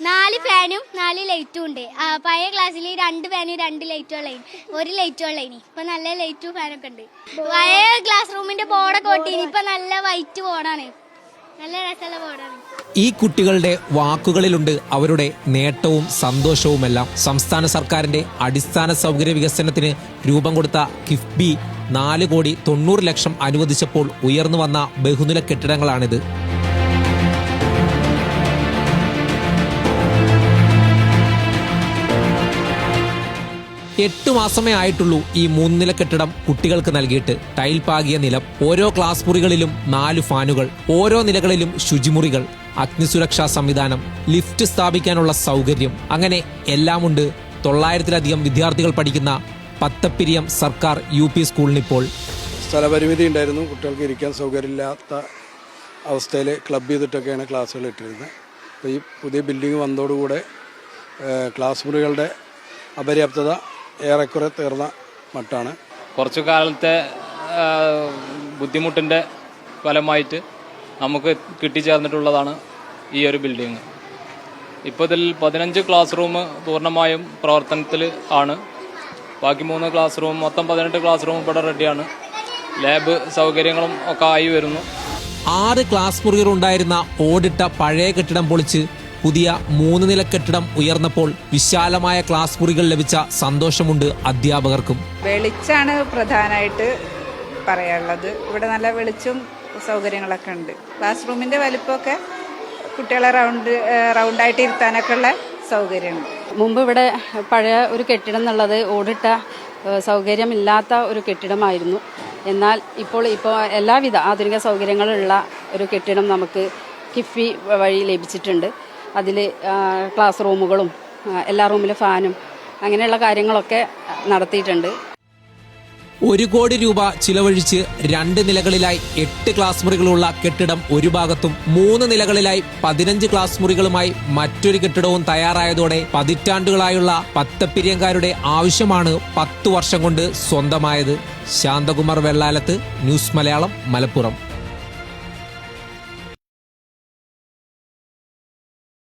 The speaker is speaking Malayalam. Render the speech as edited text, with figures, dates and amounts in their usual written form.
4 ഫാനും 4 ലൈറ്റും ഉണ്ട്. പഴയ ക്ലാസ്സിൽ 2 ഫാനും 2 ലൈറ്റും ഉള്ളതിന്, 1 ലൈറ്റും ഉള്ളതിന്. ഇപ്പൊ നല്ല ലൈറ്റും ഫാനൊക്കെ ഉണ്ട്. പഴയ ക്ലാസ് റൂമിന്റെ ബോർഡൊക്കെ ഒട്ടിന്, ഇപ്പൊ നല്ല വൈറ്റ് ബോർഡാണ്. നല്ല രസമുള്ള ബോർഡാണ്. ഈ കുട്ടികളുടെ വാക്കുകളിലുണ്ട് അവരുടെ നേട്ടവും സന്തോഷവുമെല്ലാം. സംസ്ഥാന സർക്കാരിന്റെ അടിസ്ഥാന സൗകര്യ വികസനത്തിന് രൂപം കൊടുത്ത കിഫ്ബി 4,90,00,000 അനുവദിച്ചപ്പോൾ ഉയർന്നു വന്ന ബഹുനില കെട്ടിടങ്ങളാണിത്. എട്ട് മാസമേ ആയിട്ടുള്ളൂ ഈ 3 നില കെട്ടിടം കുട്ടികൾക്ക് നൽകിയിട്ട്. ടൈൽ പാകിയ നിലം, ഓരോ ക്ലാസ് മുറികളിലും 4 ഫാനുകൾ, ഓരോ നിലകളിലും ശുചിമുറികൾ, അഗ്നിസുരക്ഷാ സംവിധാനം, ലിഫ്റ്റ് സ്ഥാപിക്കാനുള്ള സൗകര്യം, അങ്ങനെ എല്ലാമുണ്ട് 900-ലധികം വിദ്യാർത്ഥികൾ പഠിക്കുന്ന പത്തപ്പിരിയം സർക്കാർ UP സ്കൂളിനിപ്പോൾ. സ്ഥലപരിമിതി ഉണ്ടായിരുന്നു, കുട്ടികൾക്ക് ഇരിക്കാൻ സൗകര്യമില്ലാത്ത അവസ്ഥയിൽ ക്ലബ് ചെയ്തിട്ടൊക്കെയാണ് ക്ലാസ്സുകൾ ഇട്ടിരുന്നത്. അപ്പോൾ ഈ പുതിയ ബിൽഡിംഗ് വന്നതോടുകൂടെ ക്ലാസ് മുറികളുടെ അപര്യാപ്തത ഏറെക്കുറെ തീർന്ന മട്ടാണ്. കുറച്ചു കാലത്തെ ബുദ്ധിമുട്ടിൻ്റെ ഫലമായിട്ട് നമുക്ക് കിട്ടിച്ചേർന്നിട്ടുള്ളതാണ് ഈ ഒരു ബിൽഡിങ്. ഇപ്പോൾ ഇതിൽ 15 ക്ലാസ് റൂം പൂർണ്ണമായും പ്രവർത്തനത്തിൽ ആണ്. ബാക്കി 3 ക്ലാസ് റൂം, മൊത്തം 18 ക്ലാസ് റൂം ഇവിടെ റെഡിയാണ്. ലാബ് സൗകര്യങ്ങളും ഒക്കെ ആയി വരുന്നു. 6 ക്ലാസ് മുറികളുണ്ടായിരുന്ന ഓടിട്ട പഴയ കെട്ടിടം പൊളിച്ച് പുതിയ 3 നില കെട്ടിടം ഉയർന്നപ്പോൾ വിശാലമായ ക്ലാസ് മുറികൾ ലഭിച്ച സന്തോഷമുണ്ട് അധ്യാപകർക്കും. വെളിച്ചാണ് പ്രധാനമായിട്ട് പറയാനുള്ളത്. ഇവിടെ നല്ല വെളിച്ചും സൗകര്യങ്ങളൊക്കെ ഉണ്ട്. ക്ലാസ് റൂമിന്റെ വലിപ്പമൊക്കെ കുട്ടികളെ റൗണ്ടായിട്ട് ഇരുത്താനൊക്കെ ഉള്ള സൗകര്യമുണ്ട്. മുമ്പ് ഇവിടെ പഴയ ഒരു കെട്ടിടം എന്നുള്ളത് ഓടിട്ട സൗകര്യമില്ലാത്ത ഒരു കെട്ടിടമായിരുന്നു. എന്നാൽ ഇപ്പോൾ എല്ലാവിധ ആധുനിക സൗകര്യങ്ങളുള്ള ഒരു കെട്ടിടം നമുക്ക് കിഫ്ബി വഴി ലഭിച്ചിട്ടുണ്ട്. അതിൽ ക്ലാസ് റൂമുകളും എല്ലാ റൂമിലും ഫാനും അങ്ങനെയുള്ള കാര്യങ്ങളൊക്കെ നടത്തിയിട്ടുണ്ട്. 1 കോടി രൂപ ചിലവഴിച്ച് 2 നിലകളിലായി 8 ക്ലാസ് മുറികളുള്ള കെട്ടിടം ഒരു ഭാഗത്തും 3 നിലകളിലായി 15 ക്ലാസ് മുറികളുമായി മറ്റൊരു കെട്ടിടവും തയ്യാറായതോടെ പതിറ്റാണ്ടുകളായുള്ള പത്തപ്പിരിയങ്കാരുടെ ആവശ്യമാണ് 10 വർഷം കൊണ്ട് സ്വന്തമായത്. ശാന്തകുമാർ വെള്ളാലത്ത്, ന്യൂസ് മലയാളം, മലപ്പുറം.